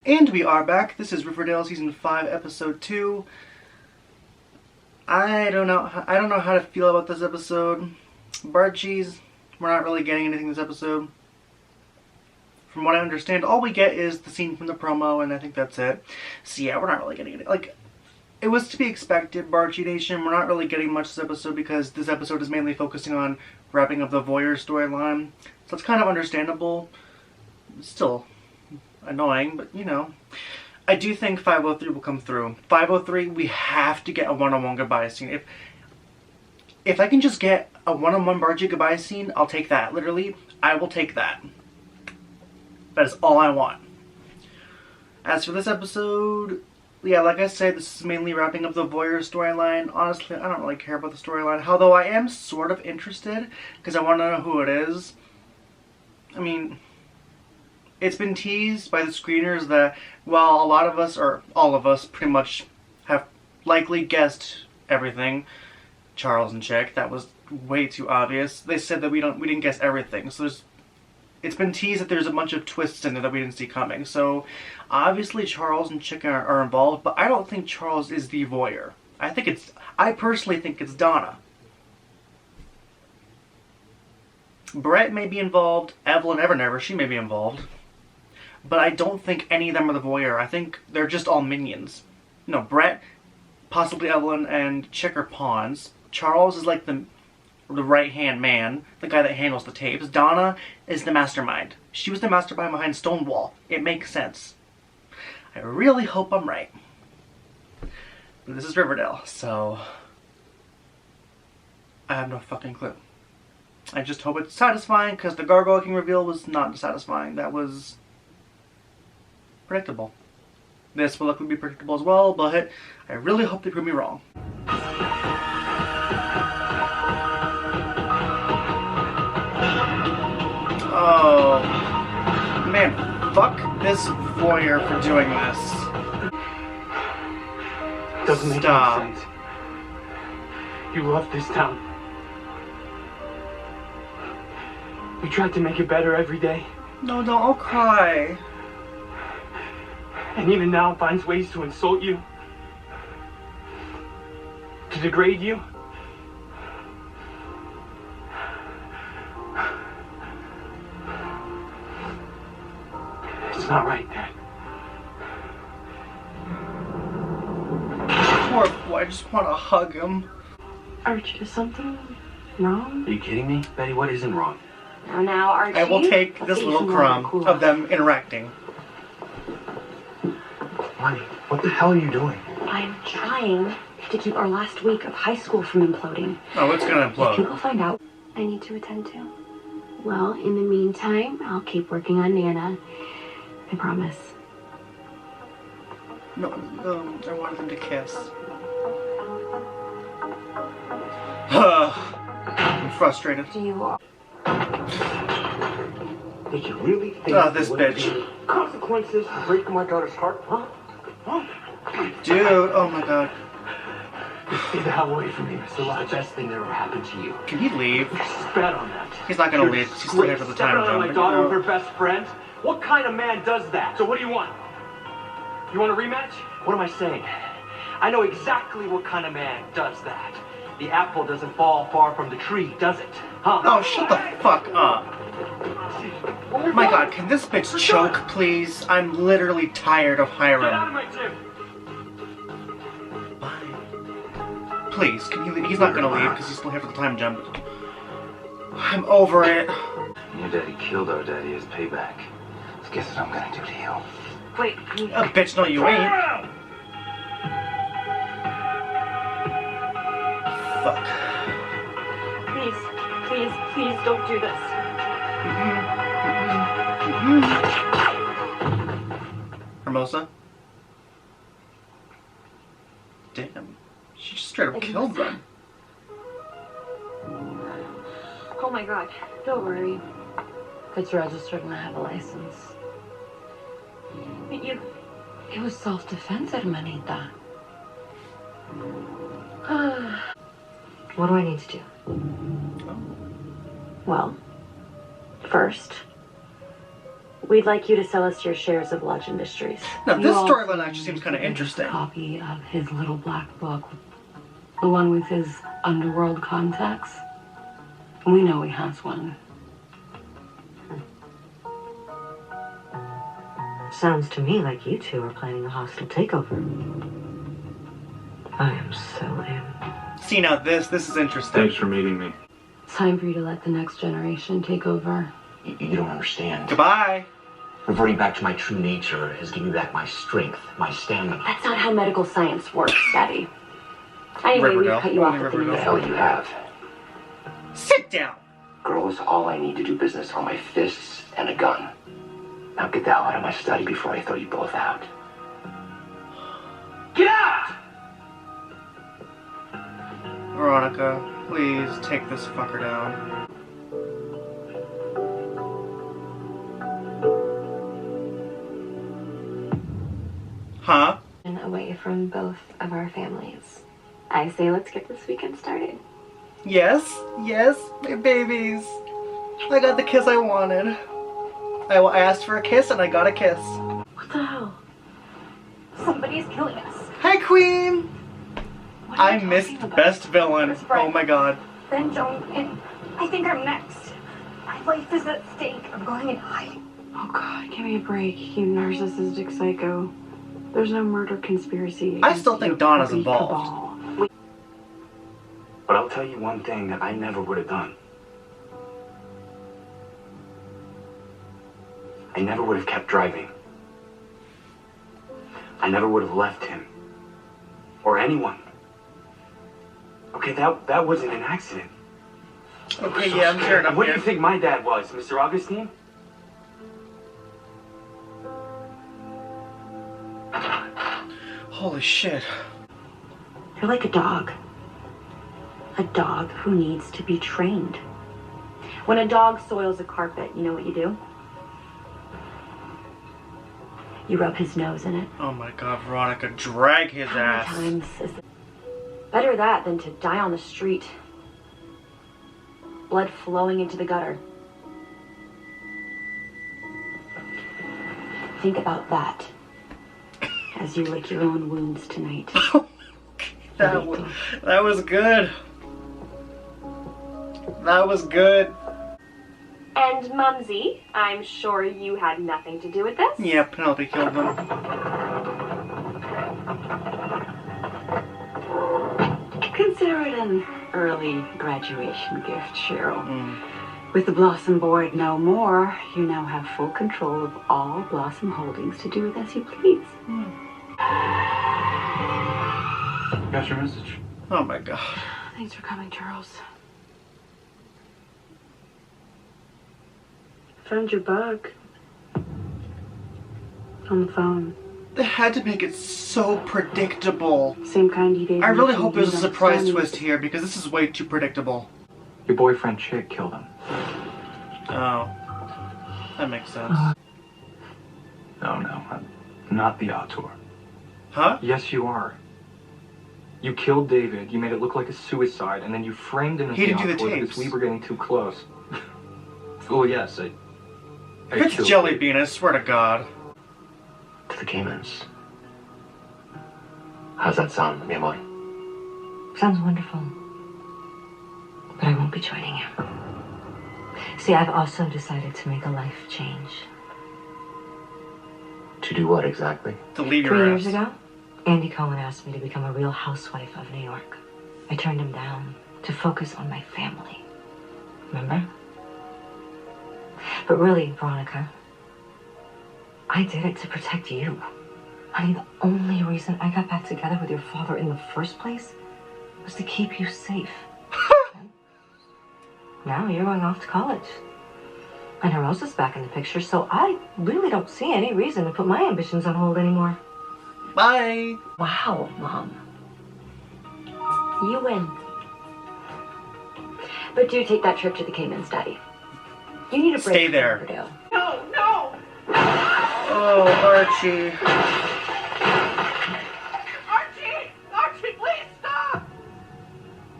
And we are back. This is Riverdale Season 5, Episode 2. I don't know how to feel about this episode. Barchie's, we're not really getting anything this episode. From what I understand, all we get is the scene from the promo, and I think that's it. So yeah, we're not really getting it. Like, it was to be expected, Barchie Nation. We're not really getting much this episode because this episode is mainly focusing on wrapping up the Voyeur storyline. So it's kind of understandable. Still annoying, but you know. I do think 503 will come through. 503, we have to get a one-on-one goodbye scene. If I can just get a one-on-one Barchie goodbye scene, I'll take that. Literally, I will take that. That is all I want. As for this episode, yeah, like I said, this is mainly wrapping up the Voyeur storyline. Honestly, I don't really care about the storyline, although I am sort of interested, because I want to know who it is. I mean, it's been teased by the screeners that, well, a lot of us, or all of us, pretty much have likely guessed everything. Charles and Chick, that was way too obvious. They said that we didn't guess everything, so it's been teased that there's a bunch of twists in there that we didn't see coming. So, obviously Charles and Chick are involved, but I don't think Charles is the Voyeur. I personally think it's Donna. Brett may be involved, Evelyn Evernever, she may be involved. But I don't think any of them are the Voyeur. I think they're just all minions. No, Brett, possibly Evelyn, and Chick are pawns. Charles is like the right-hand man, the guy that handles the tapes. Donna is the mastermind. She was the mastermind behind Stonewall. It makes sense. I really hope I'm right. But this is Riverdale, so I have no fucking clue. I just hope it's satisfying, because the Gargoyle King reveal was not satisfying. That was predictable. This will likely be predictable as well, but I really hope they prove me wrong. Oh, man, fuck this Voyeur for doing this. Doesn't make any sense. You love this town. You tried to make it better every day. No, I'll cry. And even now finds ways to insult you. To degrade you. It's not right, Dad. Poor boy, I just want to hug him. Archie, is something wrong? Are you kidding me? Betty, what isn't wrong? Now, Archie. I will take this little crumb of them interacting. Honey, what the hell are you doing? I'm trying to keep our last week of high school from imploding. Oh, it's gonna implode. If people find out, I need to attend to. Well, in the meantime, I'll keep working on Nana. I promise. No, I wanted them to kiss. I'm frustrated. Do you? Did you really think this bitch. consequences for breaking my daughter's heart, huh? Dude, oh my god. Stay the hell away from me, Mr. Lodge. The best thing that ever happened to you. Can he leave? Spat on that. He's not gonna leave. He's still here for the time Stepping on my jump. daughter with her best friend? What kind of man does that? So what do you want? You want a rematch? What am I saying? I know exactly what kind of man does that. The apple doesn't fall far from the tree, does it? Huh? Oh, shut the fuck up. My god, can this bitch choke, please? I'm literally tired of Get out Hiram. of my gym! Please, can you leave? He's not gonna leave because he's still here for the time jump. I'm over it. Your daddy killed our daddy as payback. So guess what I'm gonna do to you? Wait. Oh, bitch, no, you ain't. Fuck. Please don't do this. Hermosa? Damn. She just straight up killed them. Oh my god. Don't worry. It's registered and I have a license. But it was self-defense, hermanita. What do I need to do? Well, first, We'd like you to sell us your shares of Lodge Industries. Now, You this also storyline actually seems kind of give us interesting. A copy of his little black book, the one with his underworld contacts. We know he has one. Sounds to me like you two are planning a hostile takeover. I am so in. See, now this is interesting. Thanks for meeting me. It's time for you to let the next generation take over. You don't understand. Goodbye. Reverting back to my true nature has given me back my strength, my stamina. That's not how medical science works, Daddy. Anyway, Riverdale. we've cut you off Only at the Riverdale. The knees. hell you have. Sit down. Girls, all I need to do business are my fists and a gun. Now get the hell out of my study before I throw you both out. Get out! Veronica, please take this fucker down. Huh? Away from both of our families. I say let's get this weekend started. Yes, my babies. I got the kiss I wanted. I asked for a kiss and I got a kiss. What the hell? Somebody's killing us. Hi, Queen. What are I you missed talking about? best villain. Where's Brian? Oh my god. Then Joan, and I think I'm next. My life is at stake. I'm going in hiding. Oh God, give me a break, you narcissistic psycho. There's no murder conspiracy. I still think Donna's Preppy involved. cabal. But I'll tell you one thing that I never would have done. I never would have kept driving. I never would have left him. Or anyone. Okay, that wasn't an accident. Okay, yeah, I'm sure enough. What do you think my dad was, Mr. Augustine? Holy shit. You're like a dog. A dog who needs to be trained. When a dog soils a carpet, you know what you do? You rub his nose in it. Oh my god, Veronica, drag his How many ass. times is it? Better that than to die on the street. Blood flowing into the gutter. Think about that as you lick your own wounds tonight. That was good. That was good. And Mumsy, I'm sure you had nothing to do with this. Yeah, Penelope killed them. Consider it an early graduation gift, Cheryl. With the Blossom Board no more, you now have full control of all Blossom Holdings to do with as you please. Got your message. Oh my god. Thanks for coming, Charles. Found your bug. On the phone. They had to make it so predictable. Same kind you gave I me really to hope there's a use on surprise Sunny. twist here because this is way too predictable. Your boyfriend Chick killed him. Oh. That makes sense. No, I'm not the auteur. Huh? Yes, you are. You killed David, you made it look like a suicide, and then you framed him as He the didn't do the auteur tapes. because we were getting too close. Oh, yes, I It's killed Jelly David. Bean, I swear to god. To the Caymans. How's that sound, mi amor? Sounds wonderful. But I won't be joining you. See, I've also decided to make a life change. To do what exactly? To leave 3 your years ass. ago, Andy Cohen asked me to become a real housewife of New York. I turned him down to focus on my family. Remember? But really, Veronica, I did it to protect you. Honey, the only reason I got back together with your father in the first place was to keep you safe. Now you're going off to college. And Rosa's back in the picture, so I really don't see any reason to put my ambitions on hold anymore. Bye. Wow, Mom. You win. But do take that trip to the Caymans, Daddy. You need a break Stay from there. Riverdale. Oh, Archie. Archie, please stop!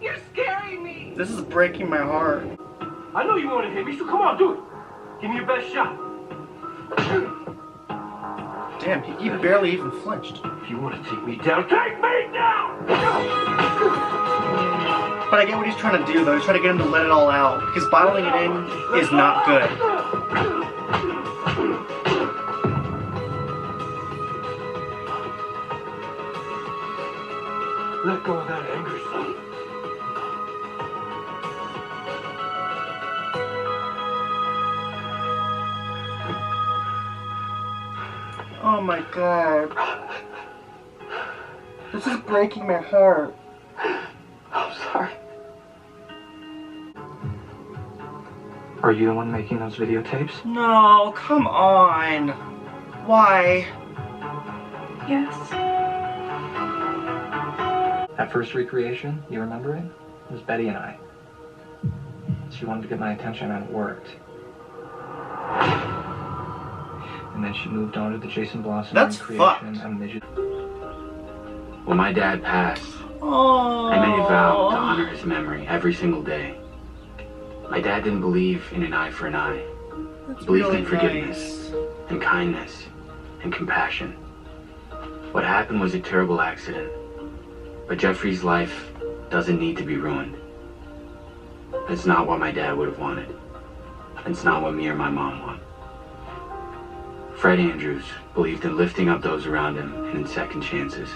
You're scaring me! This is breaking my heart. I know you want to hit me, so come on, do it. Give me your best shot. Damn, he barely even flinched. If you want to take me down, take me down! But I get what he's trying to do, though. He's trying to get him to let it all out, because bottling it in is not good. Let go of that anger, son. Oh my god. This is breaking my heart. I'm sorry. Are you the one making those videotapes? No, come on. Why? Yes. That first recreation, you remember it? It was Betty and I. She wanted to get my attention and it worked. And then she moved on to the Jason Blossom That's recreation fucked. and midget. When my dad passed, Oh. I made a vow to honor his memory every single day. My dad didn't believe in an eye for an eye. That's He believed really in forgiveness nice. and kindness and compassion. What happened was a terrible accident, but Jeffrey's life doesn't need to be ruined. It's not what my dad would have wanted. It's not what me or my mom want. Fred Andrews believed in lifting up those around him and in second chances.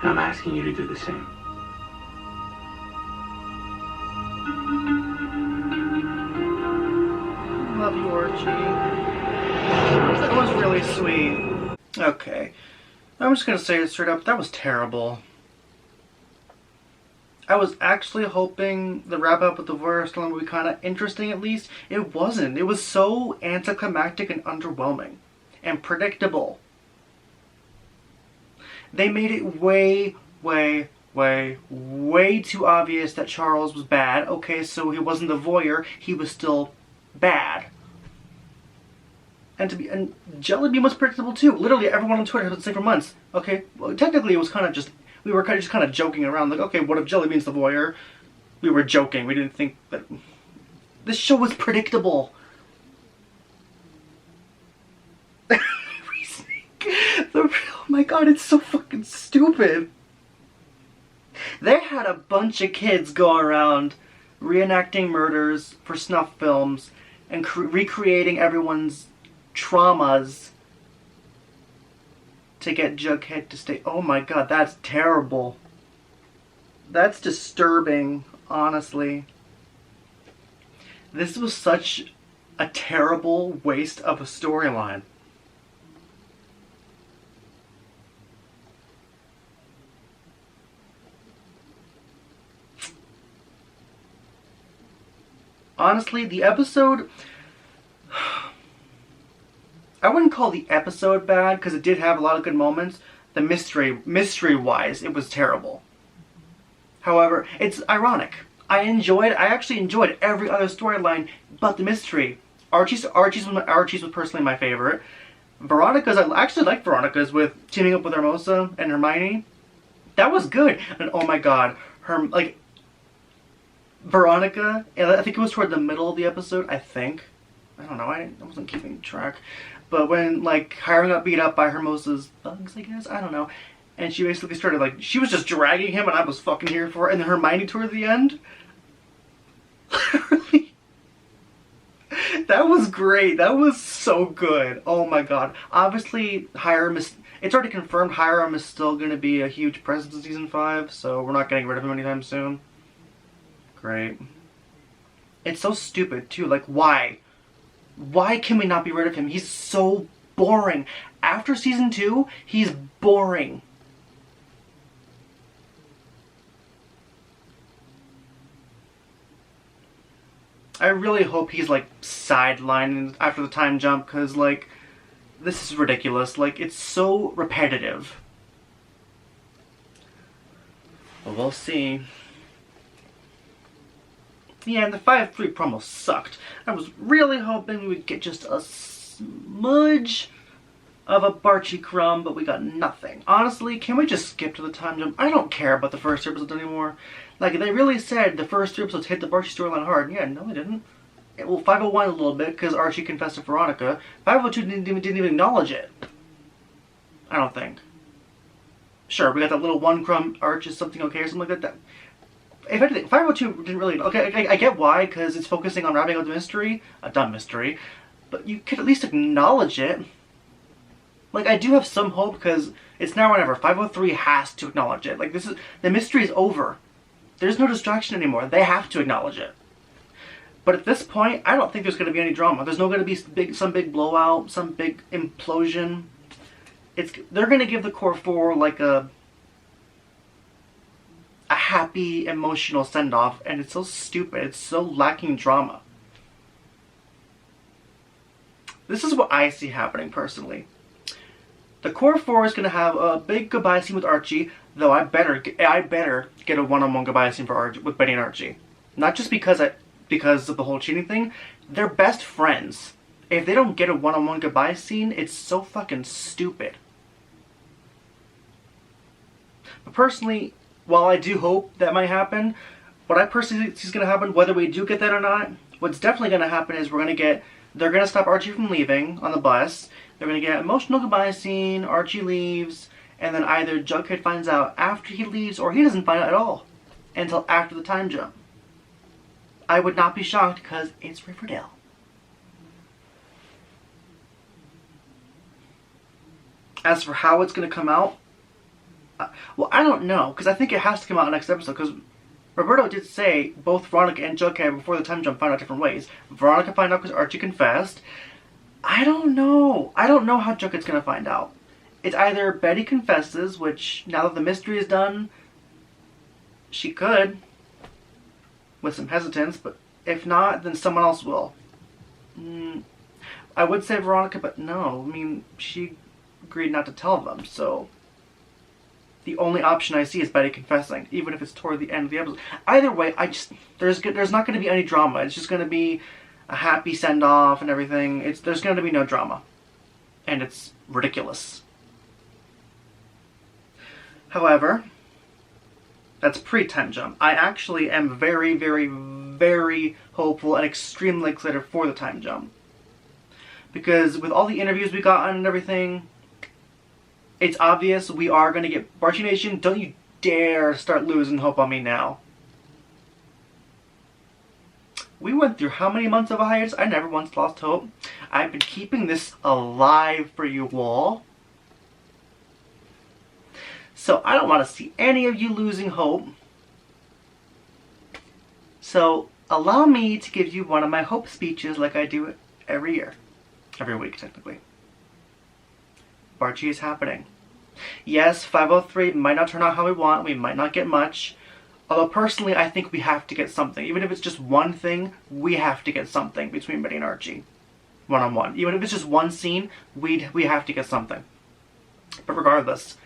And I'm asking you to do the same. Love you, Archie. That was really sweet. Okay. I'm just gonna say it straight up, that was terrible. I was actually hoping the wrap up with the Voyeur story would be kind of interesting at least. It wasn't. It was so anticlimactic and underwhelming. And predictable. They made it way too obvious that Charles was bad. Okay, so he wasn't the Voyeur, he was still bad. And Jellybean was predictable too. Literally everyone on Twitter has been saying for months. Okay, well technically it was kind of just, we were just kind of joking around, like, okay, what if Jellybean's the Voyeur? We were joking, we didn't think that... This show was predictable. Oh my god, it's so fucking stupid. They had a bunch of kids go around reenacting murders for snuff films and recreating everyone's traumas to get Jughead to stay. Oh my god, that's terrible. That's disturbing, honestly. This was such a terrible waste of a storyline. Honestly, the episode... I wouldn't call the episode bad, because it did have a lot of good moments. The mystery-wise, it was terrible. However, it's ironic. I actually enjoyed every other storyline but the mystery. Archie's was personally my favorite. Veronica's, I actually like Veronica's with teaming up with Hermosa and Hermione. That was good. And oh my god, Veronica, I think it was toward the middle of the episode, I think. I don't know, I wasn't keeping track. But when, Hiram got beat up by Hermosa's thugs, I guess? I don't know. And she basically started, she was just dragging him and I was fucking here for it. And then Hermione toward the end. Literally. That was great. That was so good. Oh my god. Obviously, it's already confirmed Hiram is still going to be a huge presence in Season 5. So we're not getting rid of him anytime soon. Great. It's so stupid, too. Why? Why can we not be rid of him? He's so boring. After Season 2, he's boring. I really hope he's, sidelined after the time jump, because, this is ridiculous. It's so repetitive. But we'll see. Yeah, and the 5-3 promo sucked. I was really hoping we would get just a smudge of a Barchie crumb, but we got nothing. Honestly, can we just skip to the time jump? I don't care about the first 3 episodes anymore. They really said the first 3 episodes hit the Barchie storyline hard. Yeah, no they didn't. Well, 501 a little bit, because Archie confessed to Veronica. 502 didn't even acknowledge it. I don't think. Sure, we got that little one crumb arch is something okay or something like that. If anything, 502 didn't really... Okay, I get why, because it's focusing on wrapping up the mystery. A dumb mystery. But you could at least acknowledge it. Like, I do have some hope, because it's now or never. 503 has to acknowledge it. Like, this is... The mystery is over. There's no distraction anymore. They have to acknowledge it. But at this point, I don't think there's going to be any drama. There's no going to be some big blowout, some big implosion. They're going to give the core four like a happy, emotional send-off, and it's so stupid. It's so lacking drama. This is what I see happening personally. The core four is going to have a big goodbye scene with Archie, though I better get a one-on-one goodbye scene with Betty and Archie. Not just because of the whole cheating thing. They're best friends. If they don't get a one-on-one goodbye scene, it's so fucking stupid. But personally, while I do hope that might happen, what I personally think is going to happen, whether we do get that or not, what's definitely going to happen is they're going to stop Archie from leaving on the bus. They're going to get an emotional goodbye scene, Archie leaves, and then either Jughead finds out after he leaves, or he doesn't find out at all until after the time jump. I would not be shocked, because it's Riverdale. As for how it's going to come out, well, I don't know, because I think it has to come out next episode, because Roberto did say both Veronica and Jughead before the time jump found out different ways. Veronica found out because Archie confessed. I don't know. I don't know how Jughead's going to find out. It's either Betty confesses, which, now that the mystery is done, she could, with some hesitance, but if not, then someone else will. I would say Veronica, but no. I mean, she agreed not to tell them, so the only option I see is Betty confessing, even if it's toward the end of the episode. Either way, there's not going to be any drama. It's just going to be a happy send-off and everything. There's going to be no drama. And it's ridiculous. However, that's pre-time jump. I actually am very, very, very hopeful and extremely excited for the time jump. Because with all the interviews we got on and everything, it's obvious we are going to get... Barchie Nation, don't you dare start losing hope on me now. We went through how many months of a hiatus? I never once lost hope. I've been keeping this alive for you all. So I don't want to see any of you losing hope. So allow me to give you one of my hope speeches like I do every year. Every week, technically. Barchie is happening. Yes, 503 might not turn out how we want. We might not get much. Although personally, I think we have to get something. Even if it's just one thing, we have to get something between Betty and Archie. One-on-one. Even if it's just one scene, we have to get something. But regardless,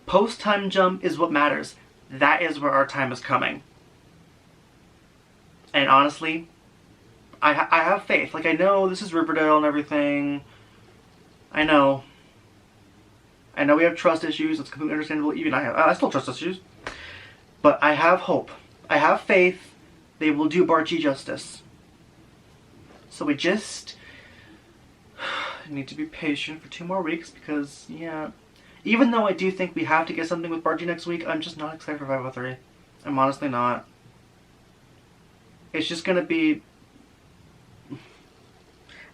post-time jump is what matters. That is where our time is coming. And honestly, I have faith. Like, I know this is Riverdale and everything. I know we have trust issues. It's completely understandable. Even I still trust issues. But I have hope. I have faith they will do Barchie justice. So we just need to be patient for 2 more weeks because, yeah. Even though I do think we have to get something with Barchie next week, I'm just not excited for 503. I'm honestly not. It's just going to be...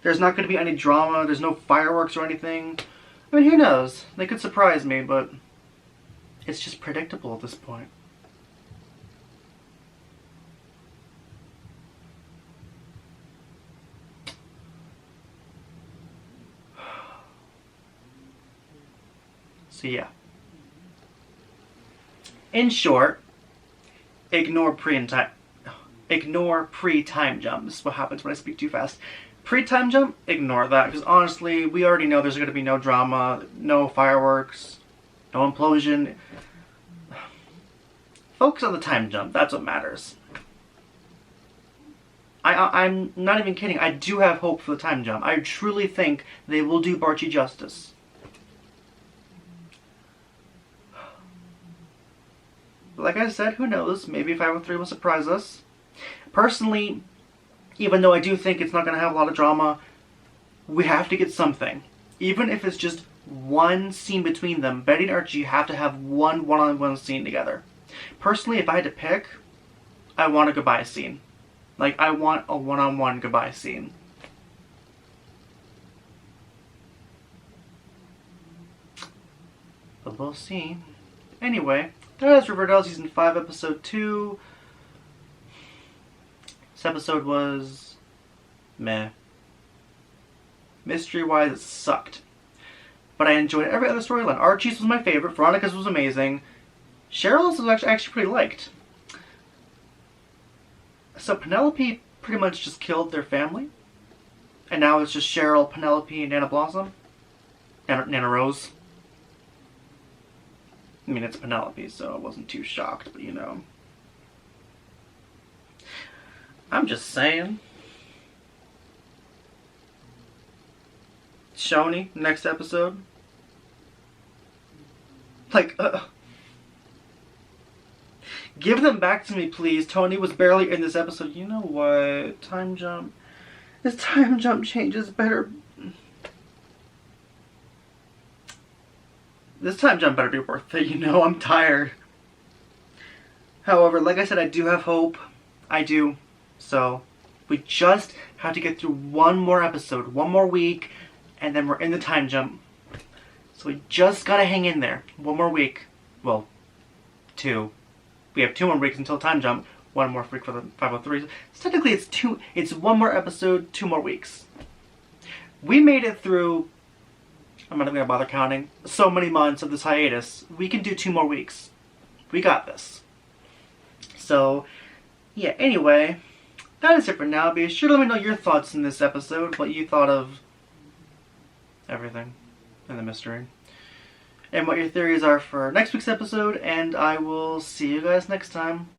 There's not going to be any drama. There's no fireworks or anything. I mean, who knows? They could surprise me, but it's just predictable at this point. So yeah. In short, ignore pre-time jump. This is what happens when I speak too fast. Pre-time jump, ignore that, because honestly, we already know there's going to be no drama, no fireworks, no implosion. Focus on the time jump. That's what matters. I'm not even kidding. I do have hope for the time jump. I truly think they will do Barchie justice. But like I said, who knows? Maybe 503 will surprise us. Personally, Even though I do think it's not going to have a lot of drama, we have to get something. Even if it's just one scene between them, Betty and Archie have to have one one-on-one scene together. Personally, if I had to pick, I want a goodbye scene. Like, I want a one-on-one goodbye scene. But we'll see. Anyway, that is Riverdale Season 5, Episode 2. This episode was meh. Mystery-wise, it sucked. But I enjoyed every other storyline. Archie's was my favorite. Veronica's was amazing. Cheryl's was actually pretty liked. So Penelope pretty much just killed their family. And now it's just Cheryl, Penelope, and Nana Blossom. Nana Rose. I mean, it's Penelope, so I wasn't too shocked, but you know. I'm just saying. Shoni, next episode. Like, give them back to me, please. Tony was barely in this episode. You know what? Time jump. This time jump changes better. This time jump better be worth it, you know? I'm tired. However, like I said, I do have hope. I do. So, we just have to get through one more episode, one more week, and then we're in the time jump. So we just gotta hang in there. One more week. Well, 2. We have 2 more weeks until time jump. 1 more week for the 503. So technically it's 1 more episode, 2 more weeks. We made it through, I'm not even gonna bother counting, so many months of this hiatus. We can do 2 more weeks. We got this. So, yeah, anyway, that is it for now. Be sure to let me know your thoughts in this episode, what you thought of everything in the mystery, and what your theories are for next week's episode, and I will see you guys next time.